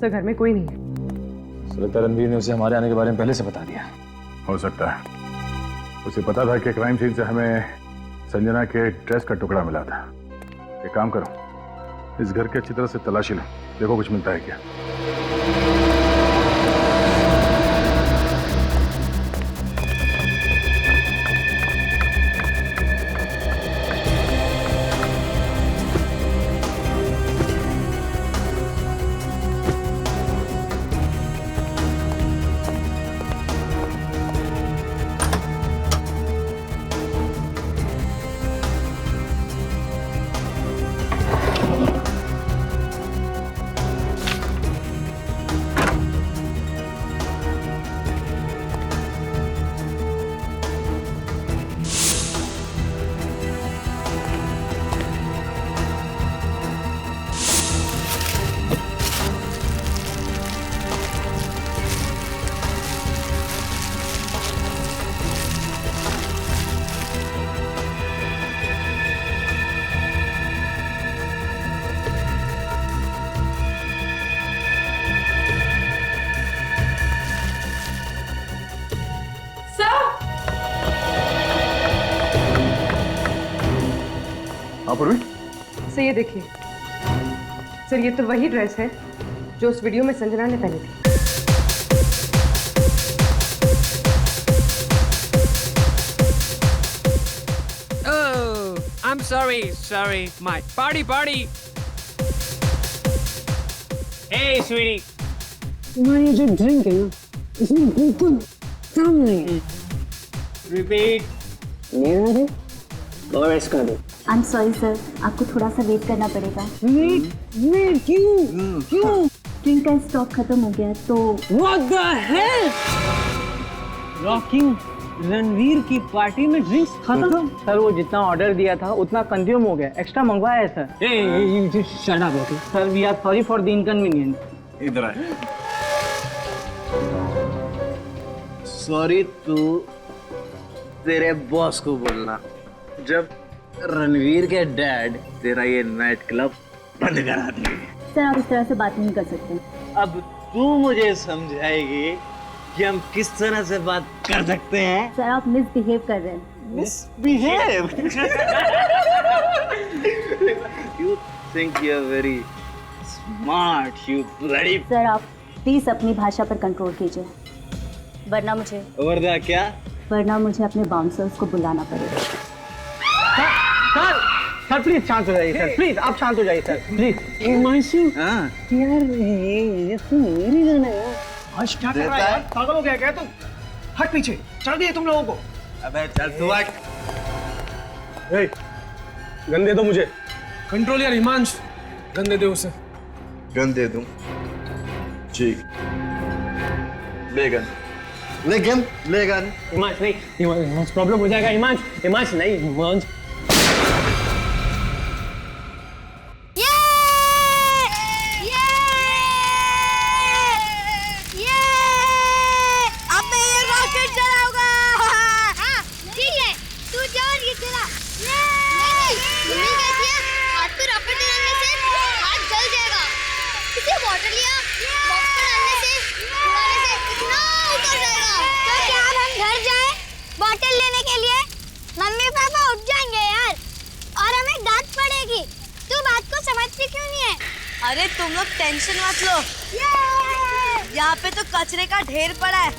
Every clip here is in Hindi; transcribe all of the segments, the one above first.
सर घर में कोई नहीं है। सुलगता रणवीर ने उसे हमारे आने के बारे में पहले से बता दिया। हो सकता है उसे पता था कि क्राइम सीन से हमें संजना के ड्रेस का टुकड़ा मिला था। एक काम करो, इस घर की अच्छी तरह से तलाशी लो, देखो कुछ मिलता है क्या। पूर्वी, सर ये देखिए सर, ये तो वही ड्रेस है जो उस वीडियो में संजना ने पहनी थी। Oh, I'm sorry, my party. Hey, sweetie. तुम्हारी जो ड्रिंक है ना, इसमें बिल्कुल काम नहीं है। Repeat. मेरा दे और इसका दे। आई एम सॉरी सर, आपको थोड़ा सा वेट करना पड़ेगा। वेट क्यों? ड्रिंक का स्टॉक खत्म हो गया तो। What the hell? Rocking Ranveer की पार्टी में ड्रिंक्स खत्म। सर वो जितना ऑर्डर दिया था उतना कंज्यूम हो गया, एक्स्ट्रा मंगवाया है sir. Shut up okay sir, we are sorry for the inconvenience. इधर आए। सॉरी तू तेरे बॉस को बोलना जब रणवीर के डैड तेरा ये नाइट क्लब बंद करा दिए। सर आप इस तरह से बात नहीं कर सकते। अब तू मुझे समझाएगी कि हम किस तरह से बात कर सकते हैं। सर आप मिसबिहेव कर रहे हैं। Misbehave? You think you're very smart, you bloody। Sir आप प्लीज अपनी भाषा पर कंट्रोल कीजिए, वरना मुझे अपने बाउंसर्स को बुलाना पड़ेगा। सर प्लीज शांत हो जाइए सर, प्लीज आप शांत हो जाइए सर, प्लीज। हिमांशु यार ये तो मेरी गन है यार। आज क्या कर रहा है यार, पागल हो गया क्या तू? हट पीछे, चढ़ दिए तुम लोगों को। अबे चल तू हट। गन दे दो मुझे। कंट्रोल यार हिमांश, गन दे दे उसे। गन दे दूं? जी ले गन। हिमांश नहीं, हिमांश प्रॉब्लम हो जाएगा। हिमांश नहीं, हिमांश। अरे तुम लोग टेंशन मत लो, यहाँ पे तो कचरे का ढेर पड़ा है।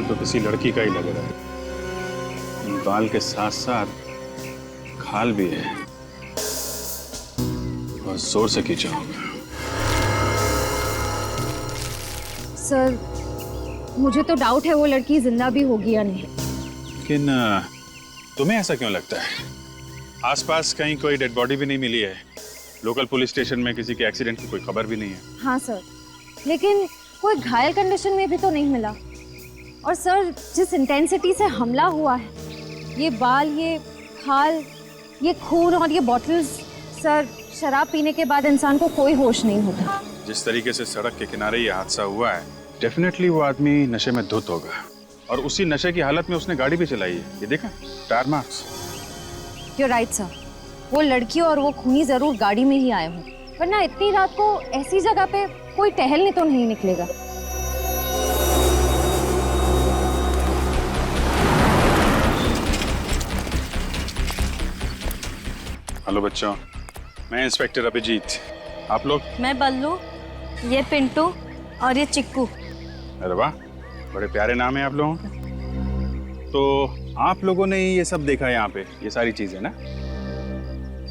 बाल तो किसी लड़की का ही लग रहा है। इन बाल के साथ साथ खाल भी है। बहुत जोर से खींचा होगा। सर, मुझे तो डाउट है वो लड़की जिंदा भी होगी या नहीं। लेकिन तुम्हें ऐसा क्यों लगता है? आसपास कहीं कोई डेड बॉडी भी नहीं मिली है। लोकल पुलिस स्टेशन में किसी के एक्सीडेंट की कोई खबर भी नहीं है। हाँ सर, लेकिन कोई घायल कंडीशन में भी तो नहीं मिला। और सर, जिस इंटेंसिटी से हमला हुआ है, ये बाल, ये खाल, ये खून और ये बॉटल्स, सर शराब पीने के बाद इंसान को कोई होश नहीं होता। जिस तरीके से सड़क के किनारे ये हादसा हुआ है, डेफिनेटली वो आदमी नशे में धुत होगा और उसी नशे की हालत में उसने गाड़ी भी चलाई है। ये देखा, tyre marks. You're right, sir. वो लड़की और वो खूनी जरूर गाड़ी में ही आए हों, वरना इतनी रात को ऐसी जगह पे कोई टहलने तो नहीं निकलेगा। हेलो बच्चों, मैं इंस्पेक्टर अभिजीत। आप लोग? मैं बल्लू, ये पिंटू और ये चिक्कू। अरे वाह, बड़े प्यारे नाम है आप लोगों के। तो आप लोगों ने ये सब देखा यहाँ पे, ये सारी चीजें ना?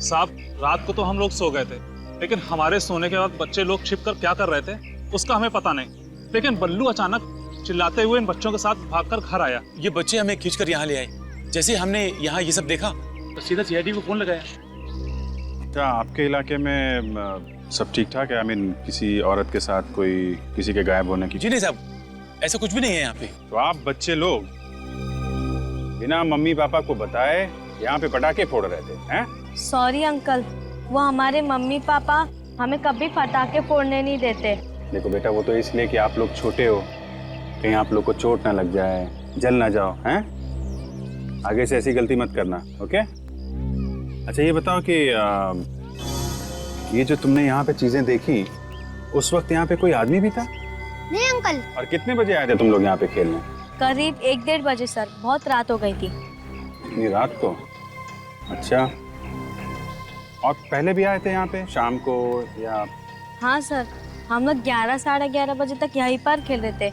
साहब, रात को तो हम लोग सो गए थे, लेकिन हमारे सोने के बाद बच्चे लोग छिप कर क्या कर रहे थे उसका हमें पता नहीं। लेकिन बल्लू अचानक चिल्लाते हुए इन बच्चों के साथ भागकर घर आया। ये बच्चे हमें खींचकर यहाँ ले आए। जैसे हमने यहाँ ये सब देखा तो सीधा सीआईडी को फोन लगाया। क्या आपके इलाके में सब ठीक ठाक है? आई मीन किसी औरत के साथ कोई किसी के गायब होने की? जी नहीं साहब, ऐसा कुछ भी नहीं है यहाँ पे। तो आप बच्चे लोग बिना मम्मी पापा को बताए यहाँ पे पटाखे फोड़ रहे थे, हैं? सॉरी अंकल, वो हमारे मम्मी पापा हमें कभी पटाखे फोड़ने नहीं देते। देखो बेटा, वो तो इसलिए कि आप लोग छोटे हो, कहीं आप लोग को चोट ना लग जाए, जल ना जाओ, हैं? आगे से ऐसी गलती मत करना, ओके? अच्छा ये बताओ कि ये जो तुमने यहाँ पे चीजें देखी, उस वक्त यहाँ पे कोई आदमी भी था? नहीं अंकल। और कितने बजे आए थे तुम लोग यहाँ पे खेलने? करीब 1-1:30 बजे सर, बहुत रात हो गई थी। इतनी रात को? अच्छा, और पहले भी आए थे यहाँ पे शाम को या? हाँ सर, हम लोग 11-11:30 बजे तक यहीं पर खेल रहे थे,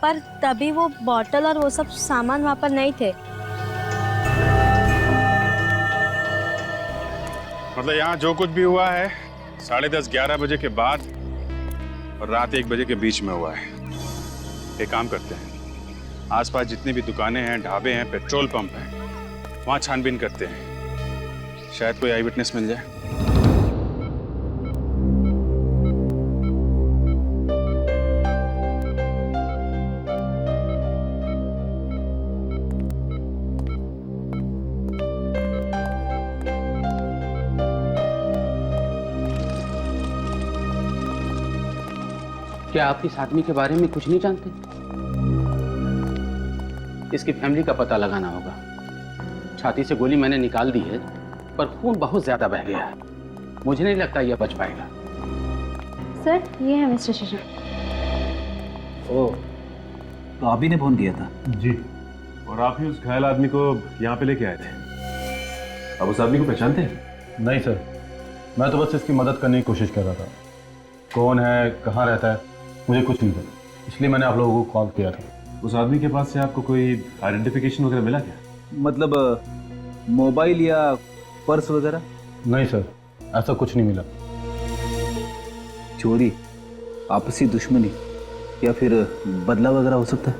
पर तभी वो बॉटल और वो सब सामान वहाँ पर नहीं थे। मतलब यहाँ जो कुछ भी हुआ है 10:30-11 बजे के बाद और रात 1 बजे के बीच में हुआ है। एक काम करते हैं, आसपास जितनी भी दुकानें हैं, ढाबे हैं, पेट्रोल पंप हैं, वहाँ छानबीन करते हैं, शायद कोई आई विटनेस मिल जाए। क्या आप इस आदमी के बारे में कुछ नहीं जानते? इसकी फैमिली का पता लगाना होगा। छाती से गोली मैंने निकाल दी है, पर खून बहुत ज्यादा बह गया है। मुझे नहीं लगता यह बच पाएगा। सर, ये है मिस्टर शेषन। ओह, तो आप ही ने फोन किया था? जी, और आप ही उस घायल आदमी को यहाँ पे लेके आए थे। आप उस आदमी को पहचानते हैं? नहीं सर, मैं तो बस इसकी मदद करने की कोशिश कर रहा था। कौन है, कहाँ रहता है, मुझे कुछ नहीं पता, इसलिए मैंने आप लोगों को कॉल किया था। उस आदमी के पास से आपको कोई आइडेंटिफिकेशन वगैरह मिला क्या? मतलब मोबाइल या पर्स वगैरह? नहीं सर, ऐसा कुछ नहीं मिला। चोरी, आपसी दुश्मनी या फिर बदला वगैरह हो सकता है?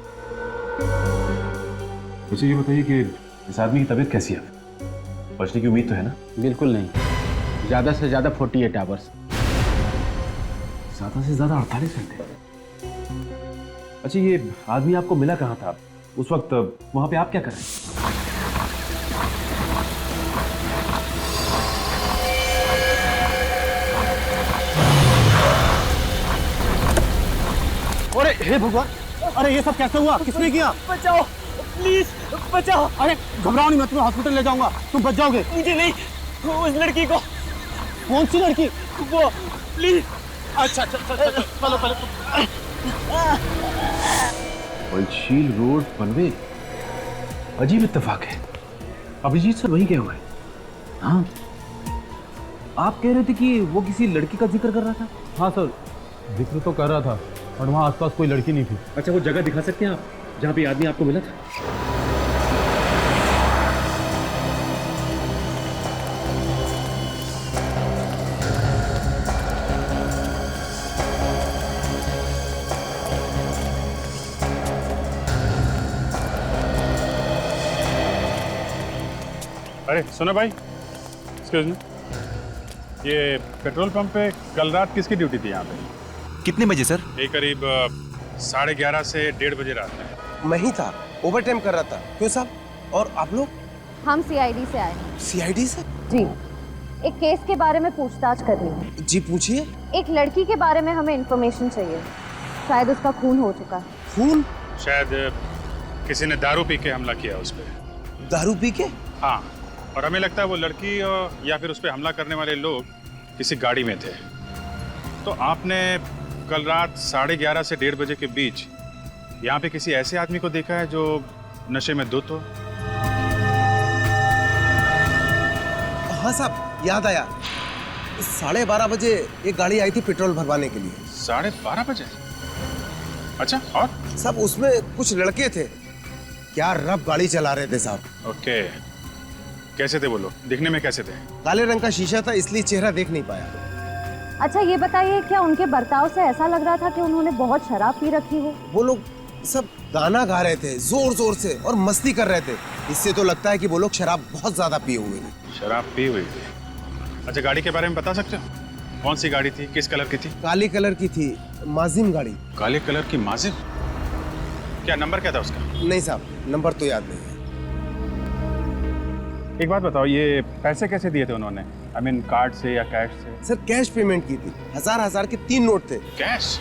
मुझे ये बताइए कि इस आदमी की तबीयत कैसी है? बचने की उम्मीद तो है ना? बिल्कुल नहीं, ज्यादा से ज्यादा 48 आवर्स। ज्यादा से ज्यादा 48 घंटे। अच्छा, ये आदमी आपको मिला कहाँ था? उस वक्त वहां पे आप क्या कर रहे हैं? अरे हे भगवान, अरे ये सब कैसे हुआ? किसने किया? बचाओ, प्लीज बचाओ। अरे घबराओ नहीं, मैं तुम्हें हॉस्पिटल ले जाऊंगा, तुम बच जाओगे। मुझे नहीं, उस लड़की को। कौन सी लड़की? वो, प्लीज। अच्छा, चलो पहले। पंचशील रोड, पनवेल। अजीब इत्तेफाक है। अभिजीत सर वहीं गए हुए हैं। हाँ, आप कह रहे थे कि वो किसी लड़की का जिक्र कर रहा था? हाँ सर, जिक्र तो कर रहा था, और वहाँ आसपास कोई लड़की नहीं थी। अच्छा, वो जगह दिखा सकते हैं आप? जहाँ पे आदमी आपको मिला था? अरे सुनो भाई, एक्सक्यूज मी, ये पेट्रोल पंप पे कल रात किसकी ड्यूटी थी यहाँ पे? कितने बजे सर? ये करीब 11:30 से 1:30 बजे रात में। मैं ही था, ओवर टाइम कर रहा था। क्यों साहब? और आप लोग? हम सीआईडी से आए हैं। सीआईडी से? जी, एक केस के बारे में पूछताछ करनी है। जी पूछिए। एक लड़की के बारे में हमें इन्फॉर्मेशन चाहिए, शायद उसका खून हो चुका है। खून? शायद किसी ने दारू पी के हमला किया उस पर। दारू पी के? हाँ, और हमें लगता है वो लड़की या फिर उस पर हमला करने वाले लोग किसी गाड़ी में थे। तो आपने कल रात 11:30 से 1:30 बजे के बीच यहाँ पे किसी ऐसे आदमी को देखा है जो नशे में धुत हो? हाँ साहब, याद आया। 12:30 बजे एक गाड़ी आई थी पेट्रोल भरवाने के लिए। 12:30 बजे? अच्छा, और? साहब उसमें कुछ लड़के थे, क्या रफ गाड़ी चला रहे थे साहब। ओके, कैसे थे वो लोग? दिखने में कैसे थे? काले रंग का शीशा था, इसलिए चेहरा देख नहीं पाया। अच्छा ये बताइए, क्या उनके बर्ताव से ऐसा लग रहा था कि उन्होंने बहुत शराब पी रखी हो? वो लोग सब गाना गा रहे थे जोर जोर से और मस्ती कर रहे थे। इससे तो लगता है कि वो लोग शराब बहुत ज्यादा पिए हुए थे। शराब पी हुई थी? अच्छा, गाड़ी के बारे में बता सकते हो? कौन सी गाड़ी थी, किस कलर की थी? काली कलर की थी, माजिम गाड़ी। काले कलर की माजिम? क्या नंबर क्या था उसका? नहीं साहब, नंबर तो याद नहीं है। एक बात बताओ, ये पैसे कैसे दिए थे उन्होंने? आई मीन कार्ड से या कैश से? सर कैश पेमेंट की थी, 1000 के 3 नोट थे। कैश?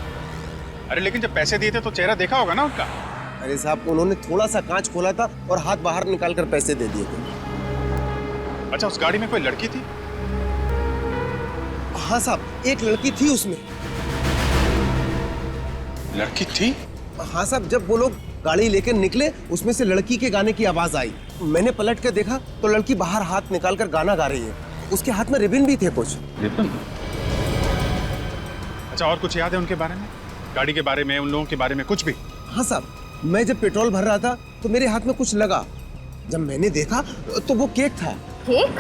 अरे लेकिन जब पैसे दिए थे तो चेहरा देखा होगा ना उनका? अरे साहब, उन्होंने थोड़ा सा कांच खोला था और हाथ बाहर निकाल कर पैसे दे दिए थे। अच्छा, उस गाड़ी में कोई लड़की थी? हाँ साहब, एक लड़की थी उसमें। लड़की थी? हाँ साहब, जब वो लोग गाड़ी लेकर निकले, उसमें से लड़की के गाने की आवाज आई। मैंने पलट कर देखा तो लड़की बाहर हाथ निकाल कर गाना गा रही है। उसके हाथ में रिबन भी थे कुछ। रिबन? अच्छा, और कुछ याद है उनके बारे में? गाड़ी के बारे में, उन लोगों के बारे में कुछ भी? हाँ साहब, मैं जब पेट्रोल भर रहा था तो मेरे हाथ में कुछ लगा। जब मैंने देखा तो वो केक था। केक?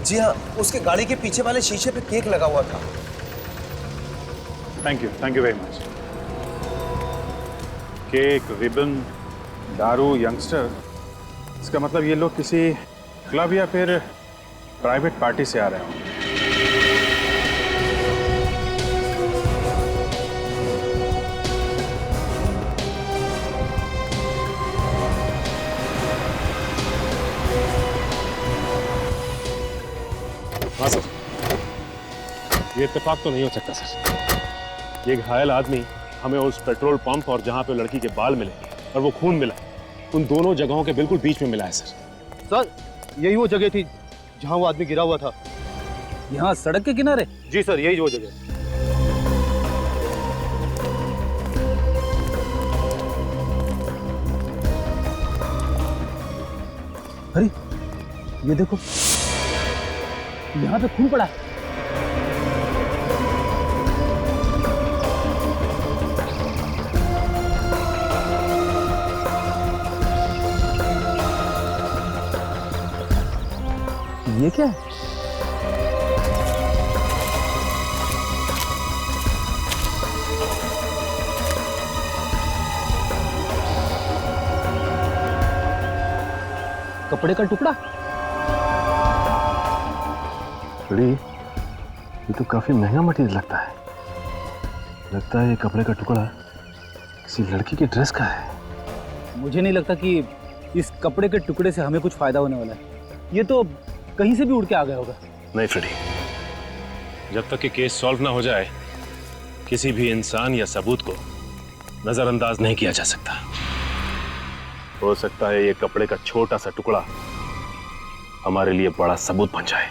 जी हाँ, उसके गाड़ी के पीछे वाले शीशे पे केक लगा हुआ था। Thank you very much. Cake, ribbon, दारू, यंगस्टर, इसका मतलब ये लोग किसी क्लब या फिर प्राइवेट पार्टी से आ रहे होंगे। हाँ सर, ये इत्तेफाक तो नहीं हो सकता सर। ये घायल आदमी हमें उस पेट्रोल पंप और जहाँ पे लड़की के बाल मिले और वो खून मिला, उन दोनों जगहों के बिल्कुल बीच में मिला है सर। सर यही वो जगह थी जहाँ वो आदमी गिरा हुआ था। यहाँ सड़क के किनारे? जी सर, यही वो जगह। अरे ये देखो, यहाँ पे खून पड़ा है। ये क्या है? कपड़े का टुकड़ा? ये तो काफी महंगा मटेरियल लगता है। लगता है ये कपड़े का टुकड़ा किसी लड़की की ड्रेस का है। मुझे नहीं लगता कि इस कपड़े के टुकड़े से हमें कुछ फायदा होने वाला है। ये तो कहीं से भी उड़ के आ गया होगा। नहीं फ्रेडी, जब तक कि केस सॉल्व ना हो जाए, किसी भी इंसान या सबूत को नजरअंदाज नहीं किया जा सकता। हो सकता है ये कपड़े का छोटा सा टुकड़ा हमारे लिए बड़ा सबूत बन जाए।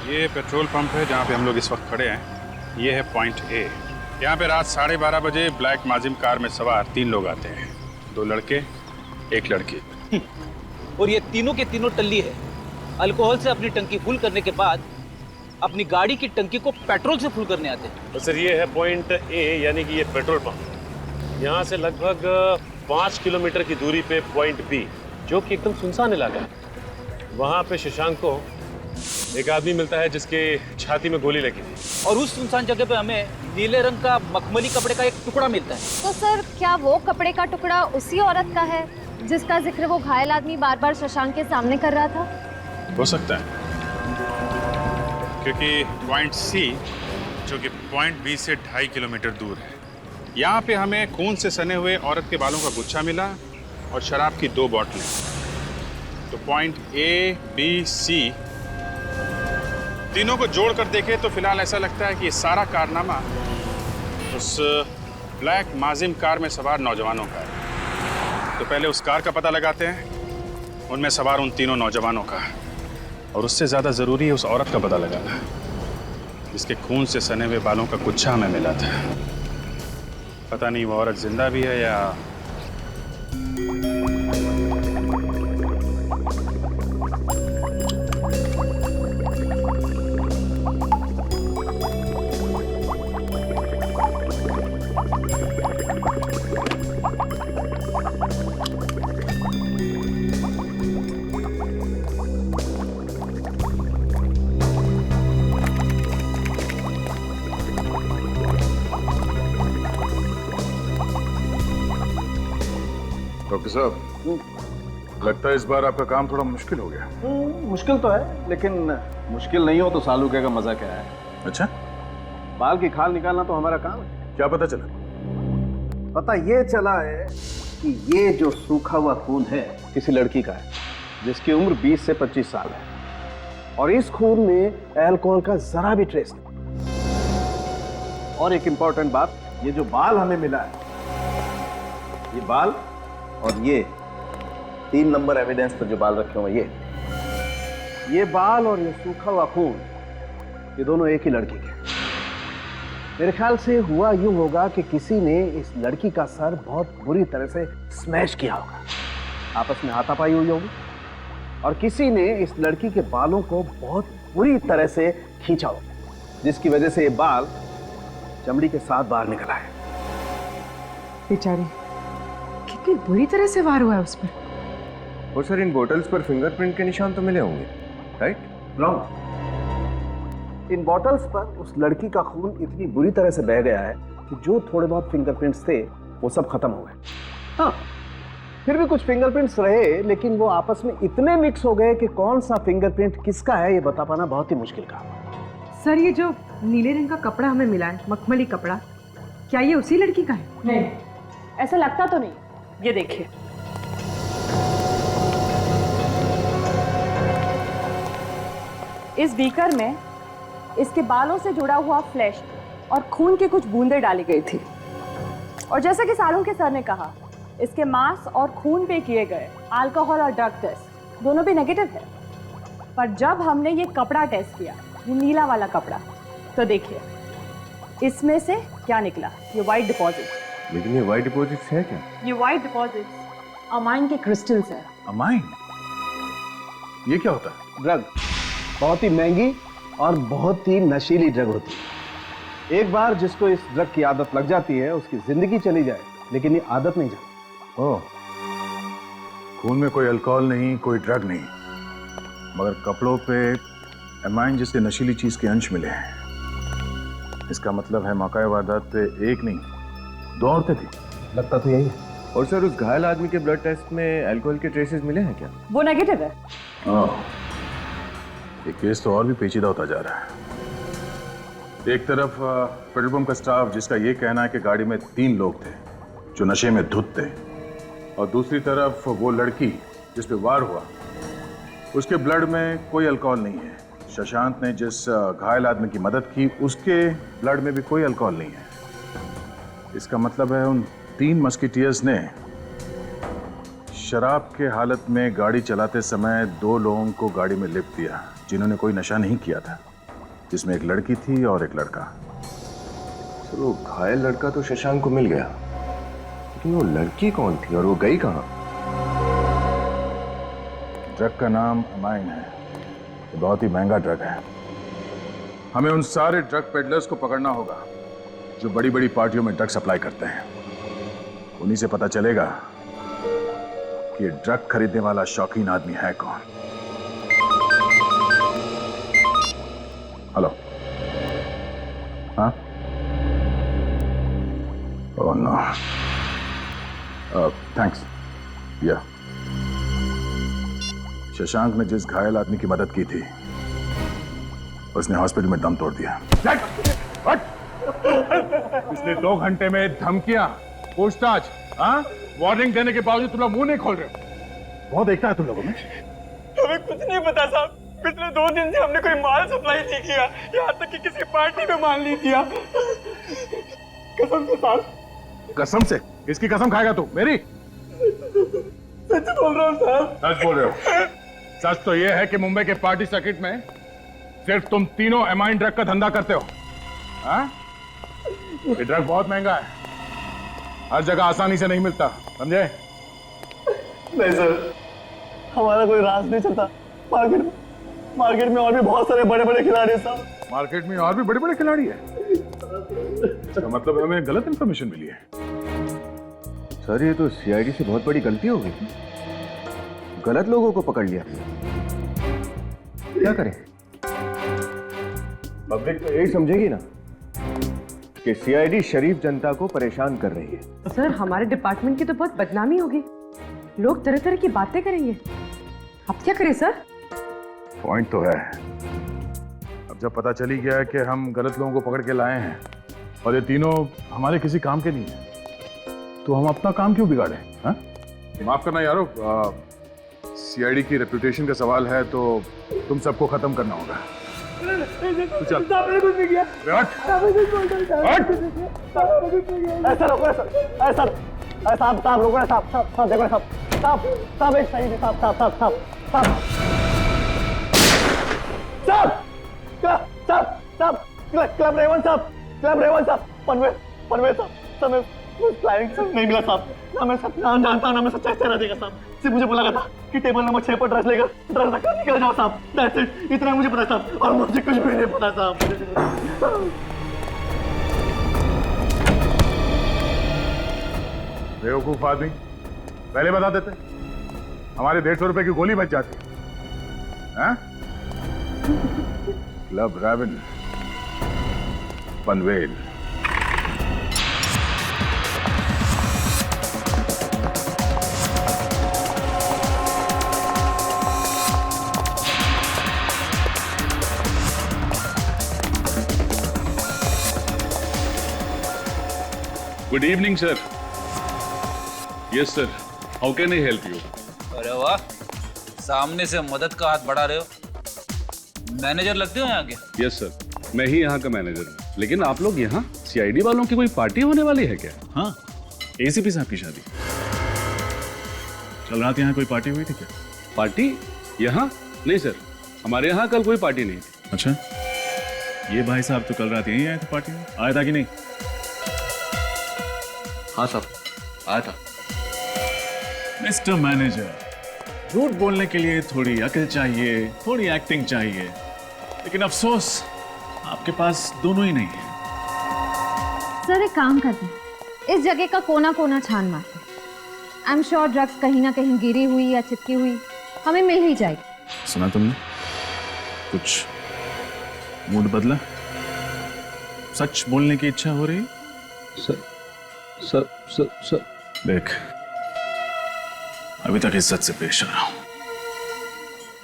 ये पेट्रोल पंप है जहाँ पे हम लोग इस वक्त खड़े हैं। ये है पॉइंट ए। यहाँ पे रात 12:30 बजे ब्लैक माजिम कार में सवार 3 लोग आते हैं, 2 लड़के, 1 लड़की। और ये तीनों के तीनों टल्ली है। अल्कोहल से अपनी टंकी फुल करने के बाद अपनी गाड़ी की टंकी को पेट्रोल से फुल करने आते हैं। तो सर ये है पॉइंट ए, यानी कि ये पेट्रोल पंप। यहाँ से लगभग 5 किलोमीटर की दूरी पे पॉइंट बी, जो कि एकदम सुनसान इलाका है, वहाँ पे शशांक को एक आदमी मिलता है जिसके छाती में गोली लगी थी। और उस सुनसान जगह पे हमें नीले रंग का मखमली कपड़े का एक टुकड़ा मिलता है। तो सर क्या वो कपड़े का टुकड़ा उसी औरत का है जिसका जिक्र वो घायल आदमी बार बार शशांक के सामने कर रहा था? हो सकता है, क्योंकि पॉइंट सी जो कि पॉइंट बी से 2.5 किलोमीटर दूर है, यहाँ पे हमें खून से सने हुए औरत के बालों का गुच्छा मिला और शराब की 2 बोतलें। तो पॉइंट ए बी सी तीनों को जोड़ कर देखें तो फिलहाल ऐसा लगता है कि ये सारा कारनामा उस ब्लैक माजिम कार में सवार नौजवानों का है। तो पहले उस कार का पता लगाते हैं, उनमें सवार उन तीनों नौजवानों का, और उससे ज़्यादा ज़रूरी है उस औरत का पता लगाना जिसके खून से सने हुए बालों का गुच्छा हमें मिला था। पता नहीं वो औरत जिंदा भी है या डॉक्टर साहब, लगता है इस बार आपका काम थोड़ा मुश्किल हो गया। मुश्किल तो है, लेकिन मुश्किल नहीं हो तो सालूके का मजा क्या है। अच्छा, बाल की खाल निकालना तो हमारा काम है। क्या पता चला? पता ये चला है कि ये जो सूखा हुआ खून है किसी लड़की का है जिसकी उम्र 20 से 25 साल है, और इस खून में अल्कोहल का जरा भी ट्रेस नहीं। और एक इंपॉर्टेंट बात, ये जो बाल हमें मिला है, ये बाल और ये 3 नंबर एविडेंस पर जो बाल रखे हुए, ये बाल और ये सूखा हुआ खून, ये दोनों एक ही लड़की के। मेरे ख्याल से हुआ यूं होगा कि किसी ने इस लड़की का सर बहुत बुरी तरह से स्मैश किया होगा, आपस में हाथापाई हुई होगी, और किसी ने इस लड़की के बालों को बहुत बुरी तरह से खींचा होगा, जिसकी वजह से ये बाल चमड़ी के साथ बाहर निकला है। बेचारी कितनी बुरी तरह से वार हुआ है उस पर। और सर, इन बोतल्स पर फिंगरप्रिंट के निशान तो मिले होंगे, राइट? रॉन्ग। इन बॉटल्स पर उस लड़की का खून इतनी बुरी तरह से बह गया है कि जो थोड़े बहुत फिंगरप्रिंट्स थे वो सब खत्म हो गए। हाँ, फिर भी कुछ फिंगरप्रिंट्स रहे, लेकिन वो आपस में इतने मिक्स हो गए कि कौन सा फिंगरप्रिंट किसका है ये बता पाना बहुत ही मुश्किल काम है। सर, ये जो नीले रंग का कपड़ा हमें मिला है, मखमली कपड़ा, क्या ये उसी लड़की का है? नहीं, ऐसा लगता तो नहीं। ये देखिए, इस बीकर में इसके बालों से जुड़ा हुआ फ्लैश और खून की कुछ बूंदें डाली गई थी, और जैसा कि सालू के सर ने कहा, इसके मांस और खून पे किए गए अल्कोहल और ड्रग टेस्ट दोनों भी नेगेटिव है। पर जब हमने ये कपड़ा टेस्ट किया, ये नीला वाला कपड़ा, तो देखिए इसमें से क्या निकला, ये वाइट डिपॉजिट। लेकिन ये वाइट डिपॉजिट्स है क्या? ये वाइट डिपॉजिट्स अमाइन के क्रिस्टल्स है। अमाइन? ये क्या होता है? ड्रग, बहुत ही महंगी और बहुत ही नशीली ड्रग होती है। एक बार जिसको इस ड्रग की आदत लग जाती है, उसकी जिंदगी चली जाए, लेकिन ये आदत नहीं जाती। ओह, खून में कोई अल्कोहल नहीं, कोई ड्रग नहीं, मगर कपड़ों पे अमाइन जैसे नशीली चीज के अंश मिले हैं। इसका मतलब है मौका वारदात पे एक नहीं 2 औरतें थी। लगता तो यही है। और सर, उस घायल आदमी के ब्लड टेस्ट में अल्कोहल के ट्रेसेस मिले हैं क्या? वो नेगेटिव है। ये केस तो और भी पेचीदा होता जा रहा है। एक तरफ पेट्रोल पंप का स्टाफ जिसका ये कहना है कि गाड़ी में 3 लोग थे जो नशे में धुत थे, और दूसरी तरफ वो लड़की जिस पे वार हुआ, उसके ब्लड में कोई अल्कोहल नहीं है। शशांक ने जिस घायल आदमी की मदद की, उसके ब्लड में भी कोई अल्कोहल नहीं है। इसका मतलब है उन 3 मस्किटियर्स ने शराब के हालत में गाड़ी चलाते समय 2 लोगों को गाड़ी में लिफ्ट दिया जिन्होंने कोई नशा नहीं किया था, जिसमें एक लड़की थी और एक लड़का। सर, वो घायल लड़का तो शशांक को मिल गया, लेकिन वो लड़की कौन थी और वो गई कहाँ? ड्रग का नाम अमाइन है, तो बहुत ही महंगा ड्रग है। हमें उन सारे ड्रग पेडलर्स को पकड़ना होगा जो बड़ी बड़ी पार्टियों में ड्रग सप्लाई करते हैं। उन्हीं से पता चलेगा कि ये ड्रग खरीदने वाला शौकीन आदमी है कौन। हेलो। हाँ? Oh no. थैंक्स। या शशांक ने जिस घायल आदमी की मदद की थी उसने हॉस्पिटल में दम तोड़ दिया। पिछले 2 घंटे में धमकियां, पूछताछ, हाँ? वार्निंग देने के बावजूद तुम लोग मुंह नहीं खोल रहे हो। बहुत देखता है तुम लोगों में। हमें कुछ नहीं पता साहब। पिछले 2 दिन से हमने कोई माल सप्लाई नहीं किया, यहाँ तक कि किसी पार्टी में माल नहीं दिया। कसम से साहब। कसम से? किसकी कसम खाएगा तू? मेरी? सच बोल रहा हूँ साहब। सच बोल रहे हो? सच तो यह है कि मुंबई के पार्टी सर्किट में सिर्फ तुम तीनों एमाइन ड्रग का धंधा करते हो। हाँ? ये ड्रग बहुत महंगा है, हर जगह आसानी से नहीं मिलता, समझे? नहीं सर, हमारा कोई राज नहीं चलता। मार्केट में और भी बहुत सारे बड़े बड़े खिलाड़ी हैं साहब। मार्केट में और भी बड़े बड़े खिलाड़ी हैं? इसका मतलब हमें गलत इंफॉर्मेशन मिली है। सर ये तो सीआईडी से बहुत बड़ी गलती हो गई, गलत लोगों को पकड़ लिया। क्या करें? पब्लिक तो यही समझेगी ना कि सीआईडी शरीफ जनता को परेशान कर रही है। सर हमारे डिपार्टमेंट की तो बहुत बदनामी होगी, लोग तरह तरह की बातें करेंगे। अब क्या करें सर? पॉइंट तो है। अब जब पता चली गया है कि हम गलत लोगों को पकड़ के लाए हैं और ये तीनों हमारे किसी काम के नहीं है, तो हम अपना काम क्यों बिगाड़े? हाँ? माफ करना यारो, सीआईडी की रेपुटेशन का सवाल है तो तुम सबको खत्म करना होगा। तो चल। कुछ नहीं किया। ऐसा रोको सर, ऐसा साहब रोको ना साहब, देखो साहब एक सही साहब क्लब रेवन साहब पनवेल साहब समय प्लानिंग सब नहीं मिला साहब। ना मैं सब नाम जानता हूँ, ना मैं सच्चा चेहरा देगा साहब। सिर्फ मुझे बोला था कि टेबल नंबर 6 पर ड्रग्स रखकर निकल जाओ साहब। दैट्स इट, इतना मुझे पता साहब, और मुझे कुछ भी नहीं पता साहब। बेवकूफ आदमी, पहले बता देते, हमारे 150 रुपए की गोली बच जाती। हाँ? Club Raven Panvel. Good evening sir. Yes sir, how can I help you? अरे वाह, सामने से मदद का हाथ बढ़ा रहे हो। मैनेजर लगते हो यहाँ के? यस सर, मैं ही यहाँ का मैनेजर हूँ। लेकिन आप लोग यहाँ सीआईडी वालों की कोई पार्टी होने वाली है क्या? हाँ, एसीपी साहब की शादी। कल रात यहाँ कोई पार्टी हुई थी क्या? पार्टी यहाँ? नहीं सर, हमारे यहाँ कल कोई पार्टी नहीं थी। अच्छा, ये भाई साहब तो कल रात यहीं आए थे पार्टी में, आया था कि नहीं? हाँ साहब, आया था। मिस्टर मैनेजर, झूठ बोलने के लिए थोड़ी अकल चाहिए, थोड़ी एक्टिंग चाहिए, लेकिन अफसोस आपके पास दोनों ही नहीं है। सर एक काम करते हैं, इस जगह का कोना कोना छान मारते हैं। आई एम श्योर ड्रग्स कहीं ना कहीं गिरी हुई या चिपकी हुई हमें मिल ही जाएगी। सुना तुमने? कुछ मूड बदला? सच बोलने की इच्छा हो रही? सर देख, अभी तक इज्जत से पेश आ रहा हूं,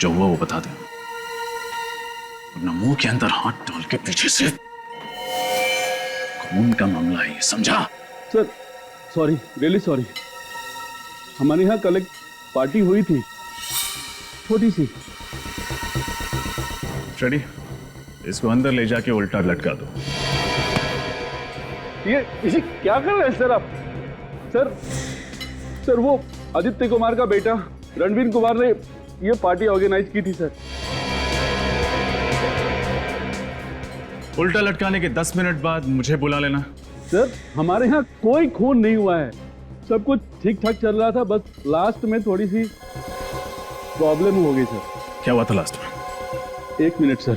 जो हुआ वो बता दे, वरना मुंह के अंदर हाथ डाल के पीछे से खून का मामला है, समझा? Sir sorry, really sorry. हमारे यहाँ कल एक पार्टी हुई थी, छोटी सी। फ्रेडी, इसको अंदर ले जाके उल्टा लटका दो। ये इसे क्या कर रहे हैं सर आप? सर वो आदित्य कुमार का बेटा रणवीर कुमार ने ये पार्टी ऑर्गेनाइज की थी सर। उल्टा लटकाने के 10 मिनट बाद मुझे बुला लेना। सर हमारे यहाँ कोई खून नहीं हुआ है, सब कुछ ठीक ठाक चल रहा था, बस लास्ट में थोड़ी सी प्रॉब्लम हो गई सर। क्या हुआ था लास्ट में? 1 मिनट सर।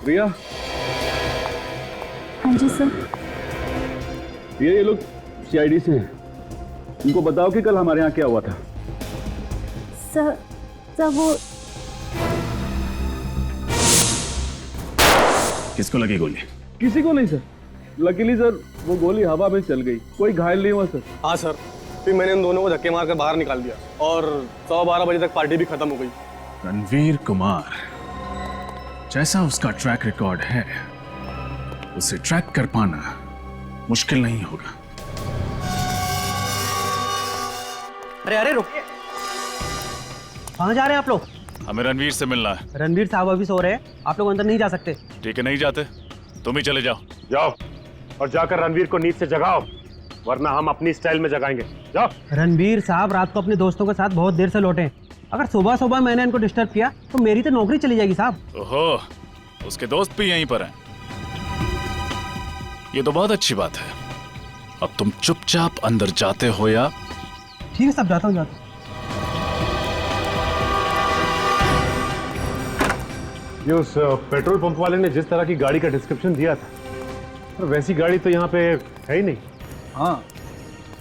रिया। हाँ जी सर। ये लोग सीआईडी से हैं। उनको बताओ कि कल हमारे यहाँ क्या हुआ था। सर वो किसको लगी गोली? किसी को नहीं सर। लकीली सर वो गोली हवा में चल गई, कोई घायल नहीं हुआ सर। हाँ सर, फिर मैंने उन दोनों को धक्के मारकर बाहर निकाल दिया और 12:15 बजे तक पार्टी भी खत्म हो गई। रणवीर कुमार, जैसा उसका ट्रैक रिकॉर्ड है, उसे ट्रैक कर पाना मुश्किल नहीं होगा। अरे रुकिए, कहाँ जा रहे हैं आप लोग? हमें रणवीर से मिलना है। रणवीर साहब अभी सो रहे हैं, आप लोग अंदर नहीं जा सकते। ठीक है, नहीं जाते, तुम ही चले जाओ। जाओ और जाकर रणवीर को नींद से जगाओ, वरना हम अपनी स्टाइल में जगाएंगे। जाओ। रणवीर साहब रात को अपने दोस्तों के साथ बहुत देर से लौटे हैं। अगर सुबह सुबह मैंने इनको डिस्टर्ब किया तो मेरी तो नौकरी चली जाएगी साहब। ओहो, उसके दोस्त भी यहीं पर हैं। ये तो बहुत अच्छी बात है। अब तुम चुपचाप अंदर जाते हो या? ठीक है साहब, जाता हूँ। ये उस पेट्रोल पंप वाले ने जिस तरह की गाड़ी का डिस्क्रिप्शन दिया था, तो वैसी गाड़ी तो यहाँ पे है ही नहीं। हाँ,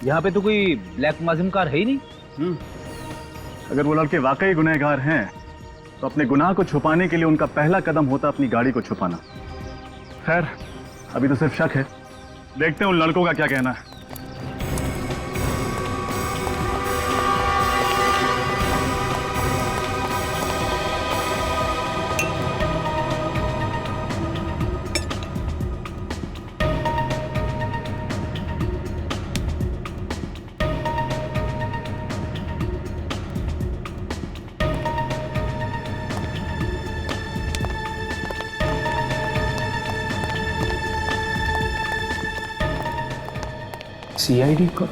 यहाँ पे तो कोई ब्लैक माजिम कार है ही नहीं। अगर वो लड़के वाकई गुनहगार हैं, तो अपने गुनाह को छुपाने के लिए उनका पहला कदम होता अपनी गाड़ी को छुपाना। खैर, अभी तो सिर्फ शक है, देखते हैं उन लड़कों का क्या कहना है। सीआईडी को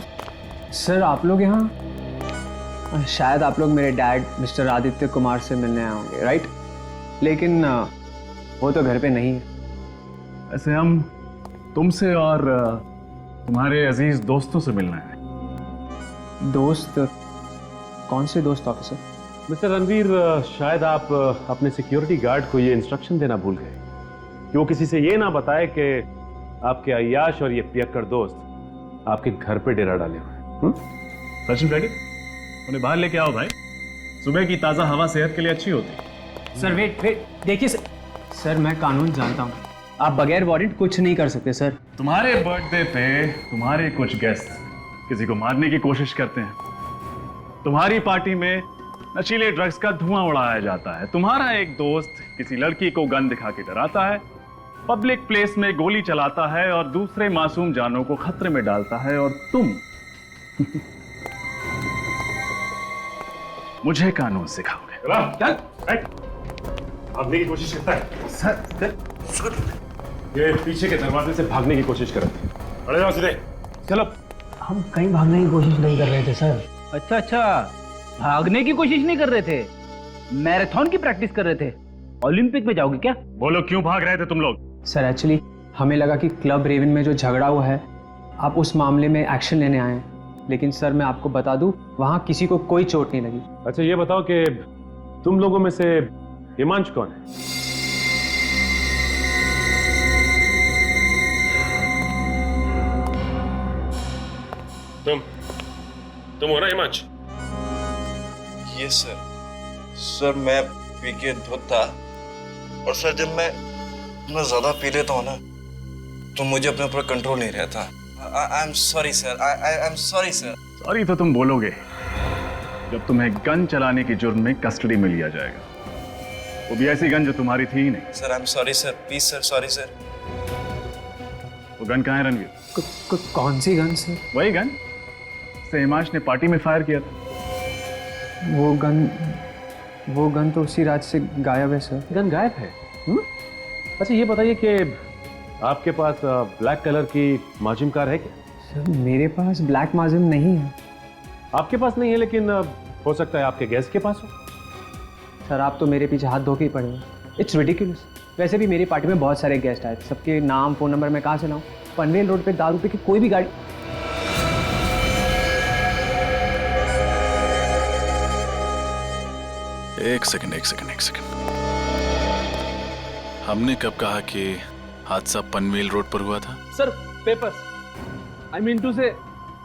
सर, आप लोग यहाँ शायद आप लोग मेरे डैड मिस्टर आदित्य कुमार से मिलने आए होंगे, राइट? लेकिन वो तो घर पे नहीं है। ऐसे हम तुमसे और तुम्हारे अजीज दोस्तों से मिलना है। दोस्त? कौन से दोस्त ऑफिसर? मिस्टर रणवीर, शायद आप अपने सिक्योरिटी गार्ड को ये इंस्ट्रक्शन देना भूल गए कि वो किसी से ये ना बताए कि आपके अय्याश और ये पियक्कड़ दोस्त आपके घर पे डेरा डाले हुए। सचिन रेड्डी, उन्हें बाहर लेके आओ भाई। सुबह की ताजा हवा सेहत के लिए अच्छी होती है। सर वेट, देखिए सर, मैं कानून जानता हूँ, आप बगैर वारंट कुछ नहीं कर सकते सर। तुम्हारे बर्थडे पे तुम्हारे कुछ गेस्ट किसी को मारने की कोशिश करते हैं। तुम्हारी पार्टी में नशीले ड्रग्स का धुआं उड़ाया जाता है। तुम्हारा एक दोस्त किसी लड़की को गन दिखा के डराता है, पब्लिक प्लेस में गोली चलाता है और दूसरे मासूम जानों को खतरे में डालता है, और तुम मुझे कानून सिखाओगे। भागने की कोशिश करता है सर। ये पीछे के दरवाजे से भागने की कोशिश कर रहे थे। अरे जाओ सीधे, चलो। हम कहीं भागने की कोशिश नहीं कर रहे थे सर। अच्छा, भागने की कोशिश नहीं कर रहे थे, मैराथन की प्रैक्टिस कर रहे थे। ओलंपिक में जाओगे क्या? बोलो, क्यों भाग रहे थे तुम लोग? सर एक्चुअली हमें लगा कि क्लब रेवन में जो झगड़ा हुआ है, आप उस मामले में एक्शन लेने आए हैं। लेकिन सर मैं आपको बता दूं, वहां किसी को कोई चोट नहीं लगी। अच्छा ये बताओ कि तुम लोगों में से हिमांशु कौन है? तुम हो ना हिमांशु? ये सर मैं पी के धुत था, और सर जब मैं ज्यादा पी लेता हूँ ना, तो मुझे अपने ऊपर कंट्रोल नहीं रहता। I am sorry sir, I am sorry sir. Sorry तो तुम बोलोगे जब तुम्हें गन चलाने की जुर्म में कस्टडी में लिया जाएगा, वो भी ऐसी गन जो तुम्हारी थी ही नहीं। Sir I am sorry sir, please sir, sorry sir. वो गन कहाँ है रणवीर? कौन सी गन सर? वही गन से हिमांश ने पार्टी में फायर किया था। वो गन तो उसी रात से गायब है सर। गन गायब है? अच्छा ये बताइए कि आपके पास ब्लैक कलर की माजिम कार है क्या? सर मेरे पास ब्लैक माजिम नहीं है। आपके पास नहीं है, लेकिन हो सकता है आपके गेस्ट के पास हो। सर आप तो मेरे पीछे हाथ धो के ही पड़े हो। It's ridiculous. वैसे भी मेरी पार्टी में बहुत सारे गेस्ट आए थे, सबके नाम फ़ोन नंबर मैं कहाँ से लाऊं? पनवेल रोड पे दारू पे की कोई भी गाड़ी। एक सेकंड। हमने कब कहा कि हादसा पनवेल रोड पर हुआ था? Sir papers, I mean to say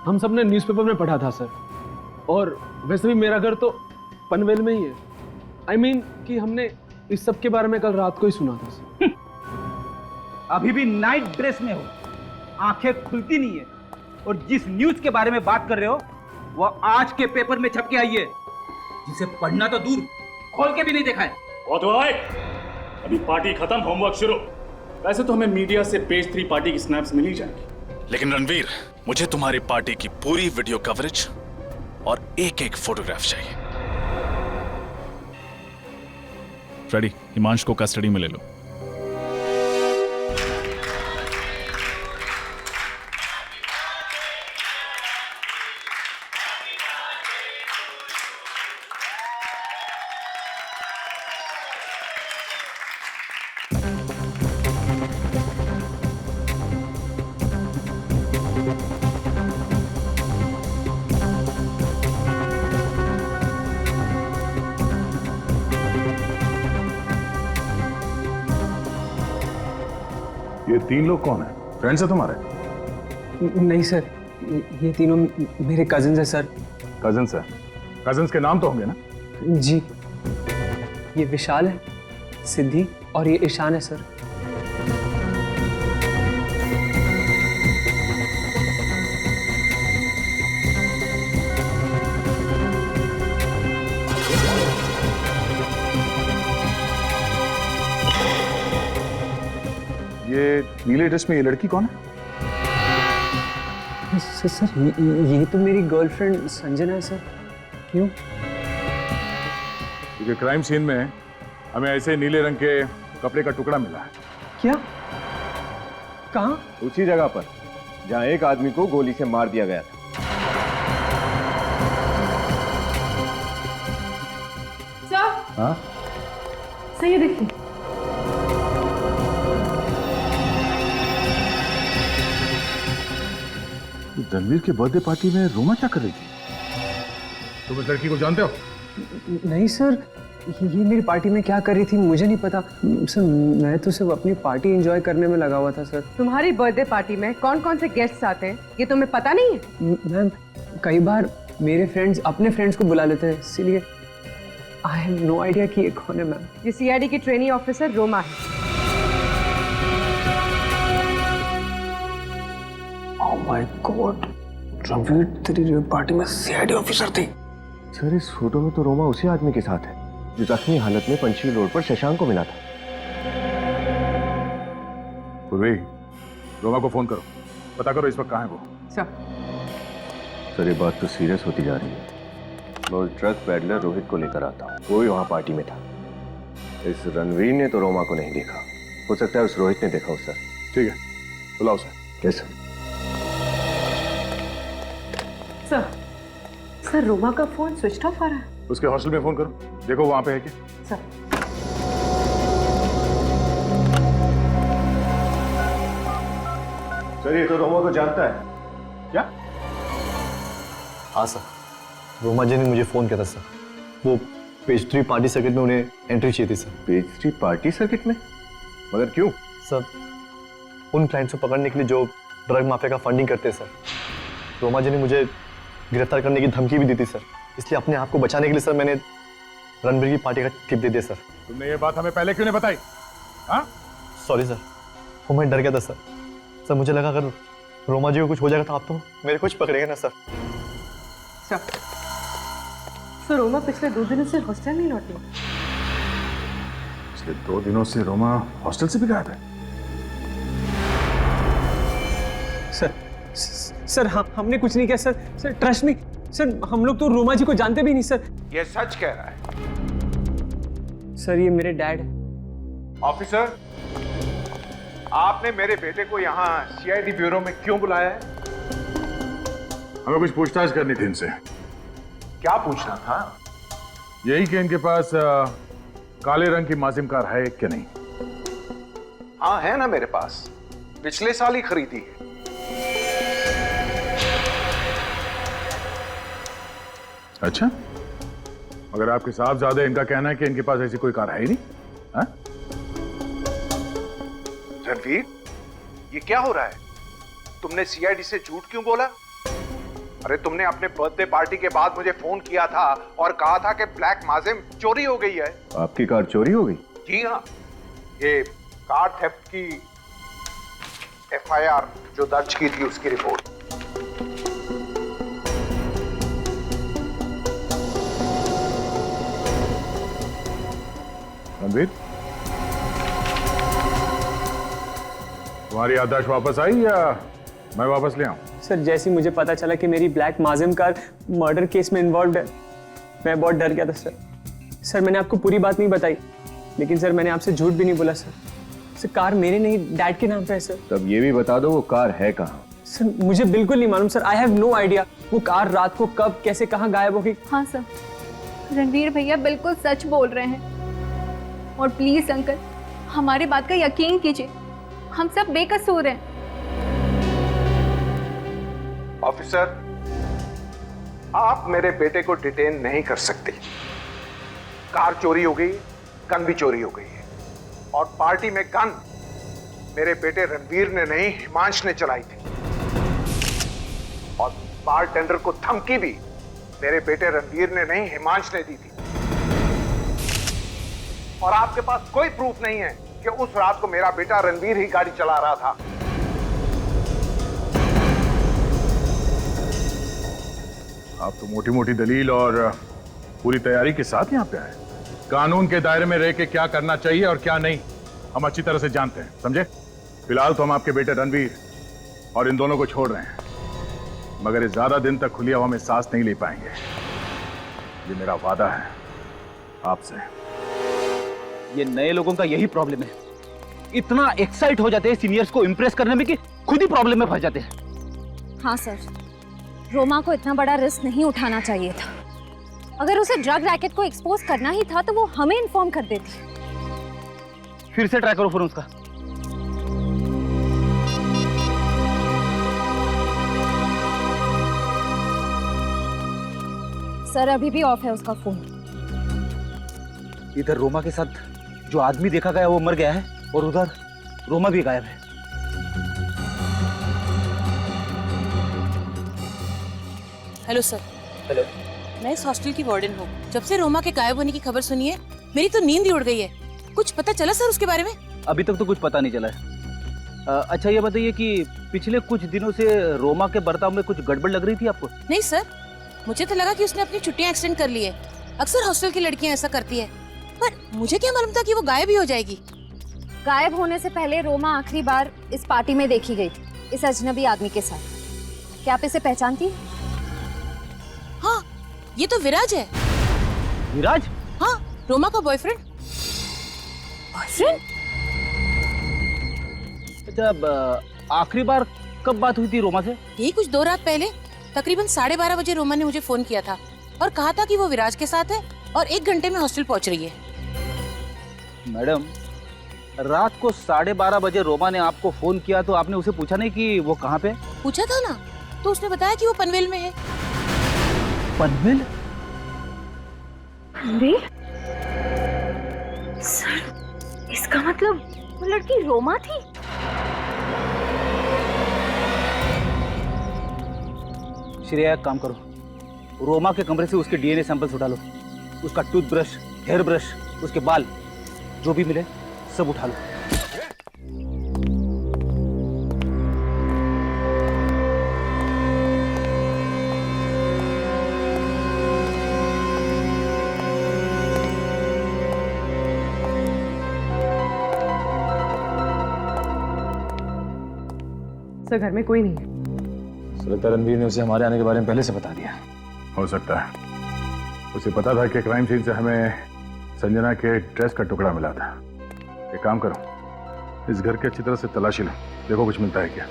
हम सब ने न्यूज़पेपर में पढ़ा था सर, और वैसे भी मेरा घर तो पनवेल में ही है। I mean कि हमने इस सब के बारे में कल रात को ही सुना था सर। अभी भी नाइट ड्रेस में हो, आंखें खुलती नहीं है, और जिस न्यूज के बारे में बात कर रहे हो वो आज के पेपर में छप के आई है, जिसे पढ़ना तो दूर खोल के भी नहीं देखा है। अभी पार्टी खत्म, होमवर्क शुरू। वैसे तो हमें मीडिया से पेज 3 पार्टी की स्नैप्स मिल ही जाएंगी, लेकिन रणवीर, मुझे तुम्हारी पार्टी की पूरी वीडियो कवरेज और एक फोटोग्राफ चाहिए। फ्रेडी, हिमांश को कस्टडी में ले लो। ये 3 लोग कौन है? फ्रेंड्स है तुम्हारे? नहीं सर, ये तीनों मेरे कजिन्स हैं सर। कजिन्स है? कजिन्स के नाम तो होंगे ना? जी, ये विशाल है, सिद्धि और ये ईशान है सर। ये नीले ड्रेस में ये लड़की कौन है? सर ये तो मेरी गर्लफ्रेंड संजना है सर। क्यों? क्योंकि क्राइम सीन में हमें ऐसे नीले रंग के कपड़े का टुकड़ा मिला है। क्या? कहाँ? उसी जगह पर जहाँ एक आदमी को गोली से मार दिया गया था। सर, हाँ? सर ये देखिए। रणवीर के बर्थडे पार्टी में रोमा क्या कर रही थी? तुम इस लड़की को जानते हो? नहीं सर, ये मेरी पार्टी में क्या कर रही थी मुझे नहीं पता सर। मैं तो सिर्फ अपनी पार्टी एंजॉय करने में लगा हुआ था सर। तुम्हारी बर्थडे पार्टी में कौन कौन से गेस्ट्स आते हैं ये तुम्हें पता नहीं है? मैम, कई बार मेरे फ्रेंड्स अपने फ्रेंड्स को बुला लेते हैं, इसीलिए आई हैव नो आइडिया कि ये कौन है मैम। ये सीआईडी की ट्रेनी ऑफिसर रोमा है। ओह माय गॉड, रणवीर तेरी पार्टी में सीआईडी ऑफिसर थी? सर इस फोटो में तो रोमा उसी आदमी के साथ है जो जख्मी हालत में पंचशील रोड पर शशांक को मिला था। पूर्वी, रोमा को फोन करो, पता करो इस वक्त कहाँ है वो। सर ये बात तो सीरियस होती जा रही है। मैं उस ड्रग पैडलर रोहित को लेकर आता हूँ, वो भी वहाँ पार्टी में था। इस रणवीर ने तो रोमा को नहीं देखा, हो सकता है उस रोहित ने देखा हो सर। ठीक है, बुलाओ सर। कैसे? सर रोमा का फोन स्विच ऑफ आ रहा है। उसके हॉस्टल में फोन करो, देखो वहां पे है क्या। सर सर ये तो रोमा को जानता है। क्या? हाँ सर, रोमा जी ने मुझे फोन किया था सर। वो पेज 3 पार्टी सर्किट में उन्हें एंट्री चाहिए थी सर। पेज 3 पार्टी सर्किट में? मगर क्यों? सर उन क्लाइंट्स को पकड़ने के लिए जो ड्रग माफिया का फंडिंग करते हैं सर। रोमा जी ने मुझे गिरफ्तार करने की धमकी भी दी थी सर, इसलिए अपने आप को बचाने के लिए सर मैंने रणबीर की पार्टी का टिप दे दिया सर। तुमने ये बात हमें पहले क्यों नहीं बताई? हाँ? सॉरी सर, वो मैं डर गया था सर। सर मुझे लगा अगर रोमा जी को कुछ हो जाएगा तो आप तो मेरे कुछ पकड़ेंगे ना सर। सर रोमा पिछले 2 दिनों से हॉस्टल नहीं लौटी। पिछले 2 दिनों से रोमा हॉस्टल से भी गायब है। सर हमने कुछ नहीं किया sir. Sir trust me sir, हम लोग तो रोमा जी को जानते भी नहीं सर। ये सच कह रहा है? सर ये मेरे डैड है। ऑफिसर, आपने मेरे बेटे को यहाँ सीआईडी ब्यूरो में क्यों बुलाया है? हमें कुछ पूछताछ करनी थी इनसे। क्या पूछना था? यही कि इनके पास काले रंग की माजिम कार है कि नहीं? हाँ है ना मेरे पास, पिछले साल ही खरीदी है। अच्छा, मगर आपके साहबजादे इनका कहना है कि इनके पास ऐसी कोई कार है ही नहीं। हाँ? रणवीर, ये क्या हो रहा है? तुमने सीआईडी से झूठ क्यों बोला? अरे तुमने अपने बर्थडे पार्टी के बाद मुझे फोन किया था और कहा था कि ब्लैक माजिम चोरी हो गई है। आपकी कार चोरी हो गई? जी हाँ, ये कार थेफ्ट की एफआईआर जो दर्ज की थी उसकी रिपोर्ट। रणवीर, तुम्हारी याददाश्त वापस आई या मैं वापस ले आऊं? सर जैसे ही मुझे पता चला कि मेरी ब्लैक माजिम कार मर्डर केस में इन्वॉल्व है, मैं बहुत डर गया था सर। मैंने आपको पूरी बात नहीं बताई, लेकिन सर मैंने आपसे झूठ भी नहीं बोला सर। कार मेरे नहीं, डैड के नाम पे है सर। तब ये भी बता दो वो कार है कहाँ? सर मुझे बिल्कुल नहीं मालूम sir. I have no idea वो कार रात को कब कैसे कहाँ गायब हो गई। हाँ सर, रणवीर भैया बिल्कुल सच बोल रहे हैं। और प्लीज अंकल, हमारी बात का यकीन कीजिए, हम सब बेकसूर हैं। ऑफिसर, आप मेरे बेटे को डिटेन नहीं कर सकते। कार चोरी हो गई, गन भी चोरी हो गई है, और पार्टी में गन मेरे बेटे रणवीर ने नहीं, हिमांश ने चलाई थी। और बारटेंडर को धमकी भी मेरे बेटे रणवीर ने नहीं, हिमांश ने दी थी। और आपके पास कोई प्रूफ नहीं है कि उस रात को मेरा बेटा रणवीर ही गाड़ी चला रहा था। आप तो मोटी मोटी दलील और पूरी तैयारी के साथ यहाँ पे आए। कानून के दायरे में रह के क्या करना चाहिए और क्या नहीं हम अच्छी तरह से जानते हैं, समझे? फिलहाल तो हम आपके बेटे रणवीर और इन दोनों को छोड़ रहे हैं, मगर ये ज्यादा दिन तक खुली हवा में सांस नहीं ले पाएंगे। ये मेरा वादा है आपसे। ये नए लोगों का यही प्रॉब्लम है, इतना एक्साइट हो जाते हैं सीनियर्स को इम्प्रेस करने में कि खुद ही प्रॉब्लम में फंस जाते हैं। हाँ सर, रोमा को इतना बड़ा रिस्क नहीं उठाना चाहिए था। अगर उसे ड्रग रैकेट को एक्सपोज करना ही था तो वो हमें इन्फॉर्म कर देती। फिर से ट्राई करो फोन उसका। सर अभी भी ऑफ है उसका फोन। इधर रोमा के साथ जो आदमी देखा गया वो मर गया है, और उधर रोमा भी गायब है। Hello sir. हेलो, मैं इस हॉस्टल की वार्डन हूँ। जब से रोमा के गायब होने की खबर सुनी है, मेरी तो नींद ही उड़ गई है। कुछ पता चला सर उसके बारे में? अभी तक तो कुछ पता नहीं चला है। अच्छा ये बताइए कि पिछले कुछ दिनों से रोमा के बर्ताव में कुछ गड़बड़ लग रही थी आपको? नहीं सर, मुझे तो लगा कि उसने अपनी छुट्टियां एक्सटेंड कर ली है। अक्सर हॉस्टल की लड़कियां ऐसा करती है, पर मुझे क्या मालूम था कि वो गायब ही हो जाएगी। गायब होने से पहले रोमा आखिरी बार इस पार्टी में देखी गई थी, इस अजनबी आदमी के साथ। क्या आप इसे पहचानती हैं? हाँ, ये तो विराज है। विराज? हाँ, रोमा का बॉयफ्रेंड। बॉयफ्रेंड? अच्छा, आखिरी बार कब बात हुई थी रोमा से? यही कुछ 2 रात पहले, तकरीबन 12:30 बजे रोमा ने मुझे फोन किया था और कहा था कि वो विराज के साथ है और 1 घंटे में हॉस्टल पहुंच रही है। मैडम, रात को 12:30 बजे रोमा ने आपको फोन किया तो आपने उसे पूछा नहीं कि वो कहाँ पे? पूछा था ना, तो उसने बताया कि वो पनवेल में है। पनवेल? सर, इसका मतलब वो लड़की रोमा थी? श्रेया, एक काम करो, रोमा के कमरे से उसके डीएनए सैंपल्स उठा लो। उसका टूथब्रश, हेयर ब्रश, उसके बाल, जो भी मिले सब उठा लो। सर घर में कोई नहीं है। सुलता रणवीर ने उसे हमारे आने के बारे में पहले से बता दिया। हो सकता है उसे पता था कि क्राइम सीन से हमें संजना के ड्रेस का टुकड़ा मिला था। एक काम करो, इस घर की अच्छी तरह से तलाशी लो, देखो कुछ मिलता है क्या।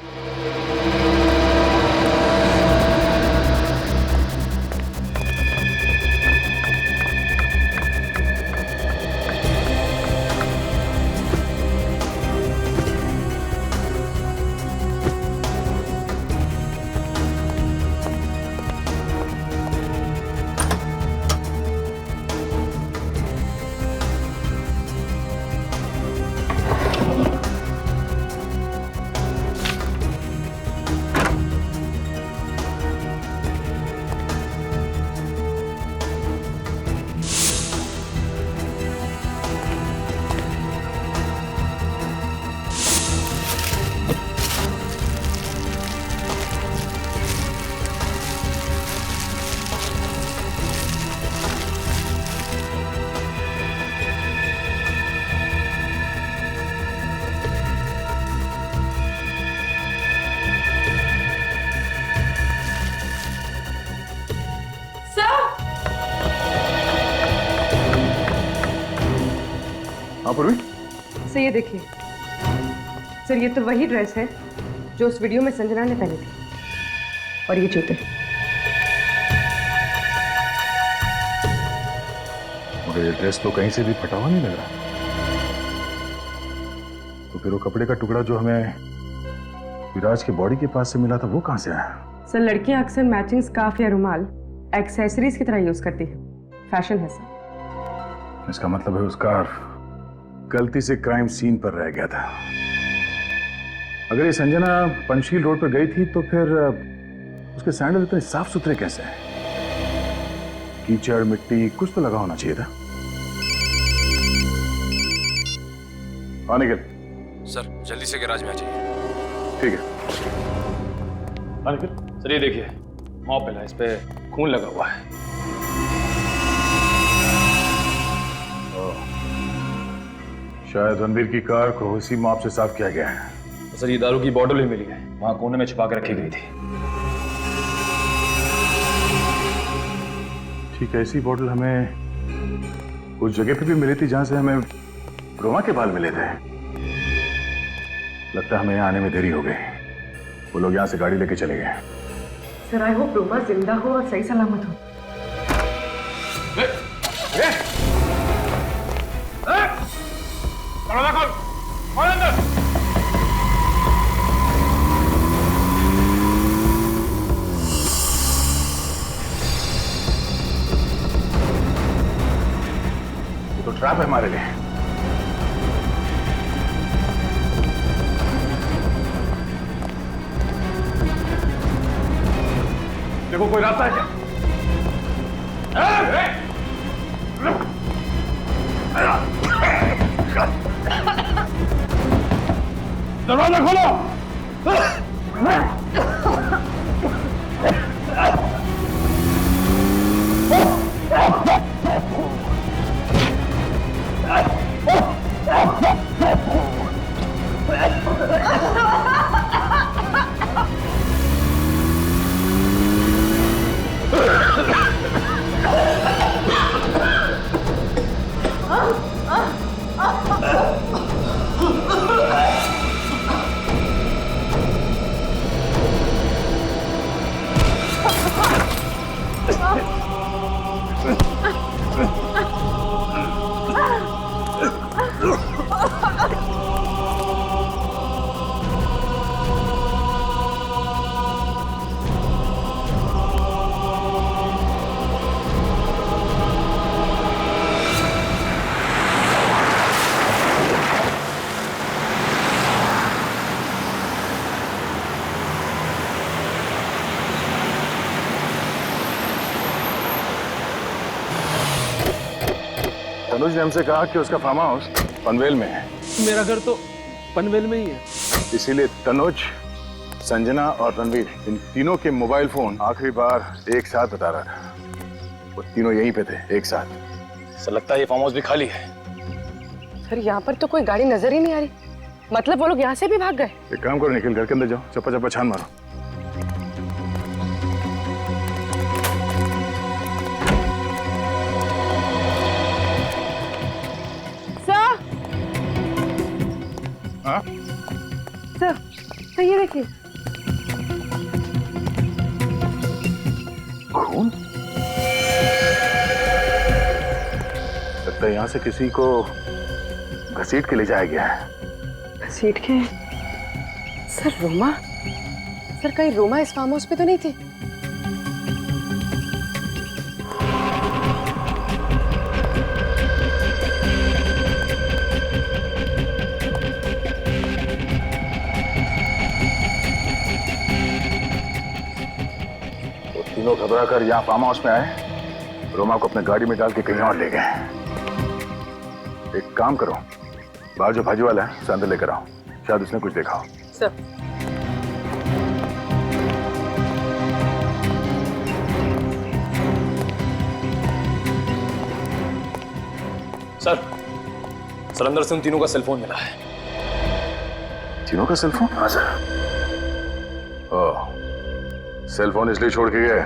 हाँ पूर्वी। सर ये देखिए, सर ये तो वही ड्रेस है जो उस वीडियो में संजना ने पहनी थी, और ये जूते। मगर ये ड्रेस तो कहीं से भी फटा हुआ नहीं लग रहा। तो फिर वो कपड़े का टुकड़ा जो हमें विराज के बॉडी के पास से मिला था वो कहाँ से आया? सर लड़कियां अक्सर मैचिंग स्कार्फ या रुमाल एक्सेसरीज की तरह यूज करती है, फैशन है सर। इसका मतलब है उसका गलती से क्राइम सीन पर रह गया था। अगर ये संजना पंचशील रोड पर गई थी तो फिर उसके सैंडल इतने साफ सुथरे कैसे हैं? कीचड़ मिट्टी कुछ तो लगा होना चाहिए था। हाँ निखिल। सर जल्दी से गैराज में आ जाइए। ठीक है। हाँ निखिल। सर ये देखिए, मॉप मिला, इस पे खून लगा हुआ है। शायद रणवीर की कार को इसी मॉप से साफ किया गया है। सर ये दारू की बोतल भी मिली है, वहां कोने में छुपा के रखी गई थी। ठीक है, ऐसी बोतल हमें उस जगह पे भी मिली थी जहां से हमें रोमा के बाल मिले थे। लगता है हमें यहाँ आने में देरी हो गई। वो लोग यहाँ से गाड़ी लेके चले गए। सर आई होप रोमा जिंदा हो और सही सलामत हो। ये तो ट्रैप है हमारे लिए। देखो कोई रास्ता है क्या? दरवाजा खोलो। तनुज ने हमसे कहा कि उसका फार्म हाउस पनवेल में है। मेरा घर तो पनवेल में ही है। इसीलिए तनुज, संजना और रणवीर, इन तीनों के मोबाइल फोन आखिरी बार एक साथ बता रहा था। वो तीनों यहीं पे थे एक साथ। सर लगता है ये फार्म हाउस भी खाली है। सर यहाँ पर तो कोई गाड़ी नजर ही नहीं आ रही, मतलब वो लोग यहाँ से भी भाग गए। एक काम करो निखिल, घर के अंदर जाओ, चप्पा चप्पा छान मारो। हाँ? सर ये देखिए, खून। लगता है यहाँ से किसी को घसीट के ले जाया गया है। घसीट के? सर रोमा, सर कहीं रोमा इस फार्म हाउस पे तो नहीं थी? तीनों घबरा कर यहाँ फार्म हाउस में आए, रोमा को अपने गाड़ी में डाल के कहीं और ले गए। एक काम करो, बाहर जो भाजी वाला है उसे अंदर लेकर आओ, शायद उसने कुछ देखा हो। सर सर अंदर से उन तीनों का सेलफोन मिला है। तीनों का सेलफोन? हाँ सर। ओह, सेलफोन इसलिए छोड़ के गए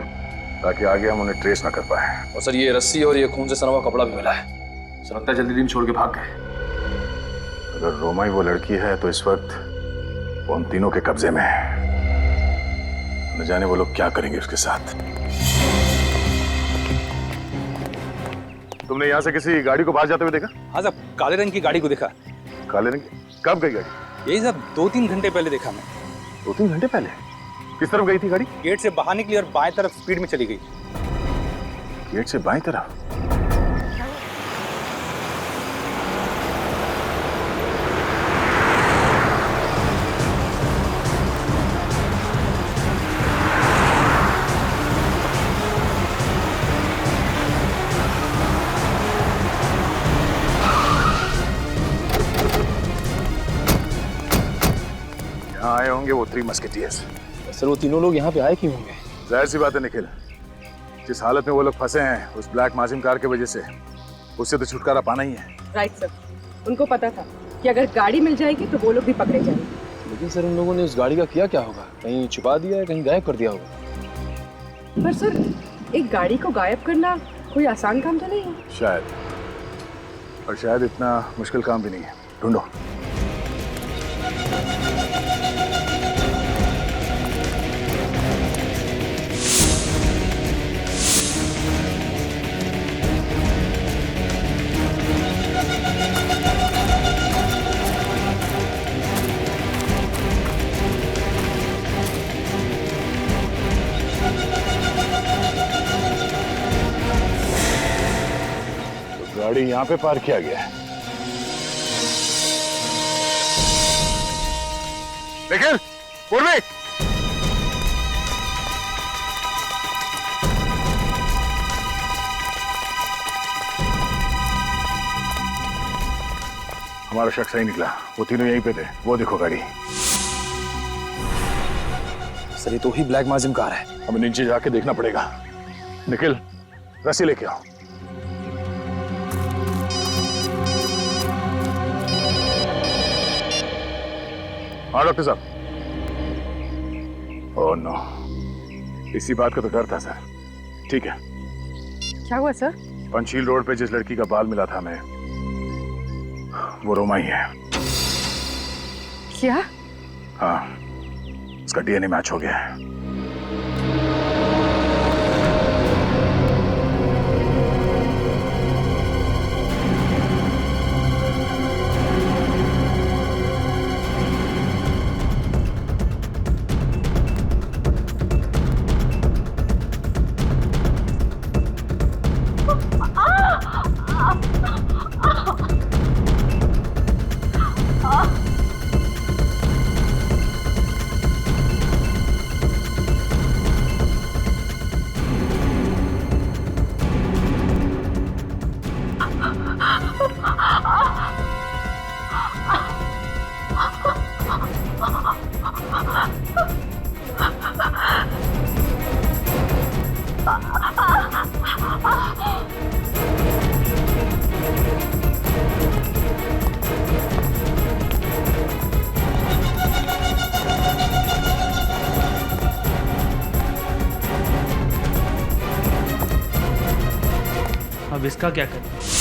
ताकि आगे हम उन्हें ट्रेस ना कर पाए। और सर ये रस्सी और ये खून से सना हुआ कपड़ा भी मिला है। सर लगता है जल्दी दिन छोड़ के भाग गए। अगर रोमाई वो लड़की है तो इस वक्त वो हम तीनों के कब्जे में है। न जाने वो लोग क्या करेंगे उसके साथ। तुमने यहाँ से किसी गाड़ी को बाहर जाते हुए देखा? हाँ साहब, काले रंग की गाड़ी को देखा। काले रंग की? कब गई गाड़ी? यही साहब 2-3 घंटे पहले देखा मैं। 2-3 घंटे पहले? किस तरफ गई थी गाड़ी? गेट से बाहर निकली और बाएं तरफ स्पीड में चली गई। गेट से बाएं तरफ? आए होंगे वो 3 मस्केटियर्स। सर वो तीनों लोग यहाँ पे आए क्यों होंगे? जाहिर सी बात है निखिल, जिस हालत में वो लोग फंसे हैं उस ब्लैक माजिम कार की वजह से, उससे तो छुटकारा पाना ही है। राइट सर, उनको पता था कि अगर गाड़ी मिल जाएगी तो वो लोग भी पकड़े जाएंगे। लेकिन सर उन लोगों ने उस गाड़ी का किया क्या होगा? कहीं छुपा दिया है, कहीं गायब कर दिया होगा। पर सर, एक गाड़ी को गायब करना कोई आसान काम तो नहीं है। शायद, और शायद इतना मुश्किल काम भी नहीं है। ढूंढो। गाड़ी यहाँ पे पार्क किया गया है। निखिल, पूर्वी, हमारा शख्स सही निकला। वो तीनों यहीं पे थे। वो देखो गाड़ी। सर ये तो ही ब्लैक माजिम कार है। हमें नीचे जाके देखना पड़ेगा। निखिल, रस्सी लेके आओ। हाँ डॉक्टर साहब। ओह नो, इसी बात का तो डर था सर। ठीक है। क्या हुआ सर? पंचशील रोड पे जिस लड़की का बाल मिला था हमें, वो रोमाई है। क्या? हाँ, उसका डीएनए मैच हो गया है। अब इसका क्या करें?